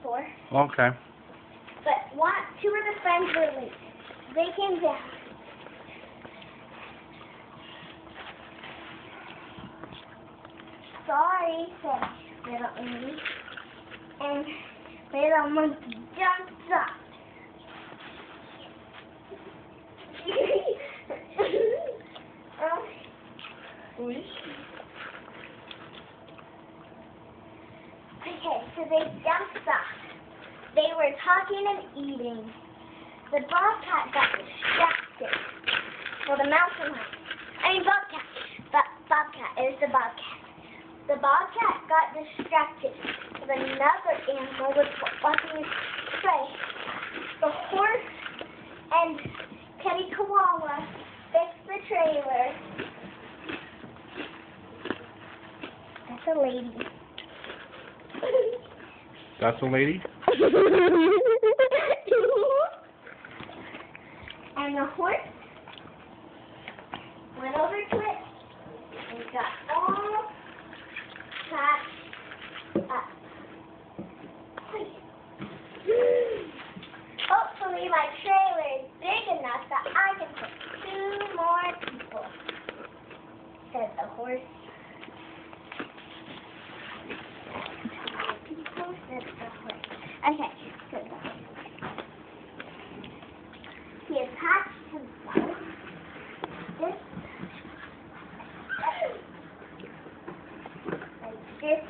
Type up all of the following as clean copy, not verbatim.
before. Okay. But two of the friends were late. They came down. Sorry, said little Amy. And little monkey jumped up. Okay, so they jumped off. They were talking and eating. The bobcat got distracted. Well, the mountain lion. Bobcat. Bobcat. It was the bobcat. The bobcat got distracted with another animal was walking his prey. The horse and Teddy Koala fixed the trailer. That's a lady. That's a lady? And the horse went over to it and got all packed up. Hopefully my trailer is big enough that I can put 2 more people, said the horse. Okay, so he attached himself. Like this.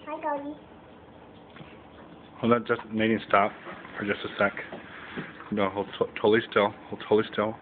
Hi, doggy. Hold on, just Nadine, stop for just a sec. No, hold totally still. Hold totally still.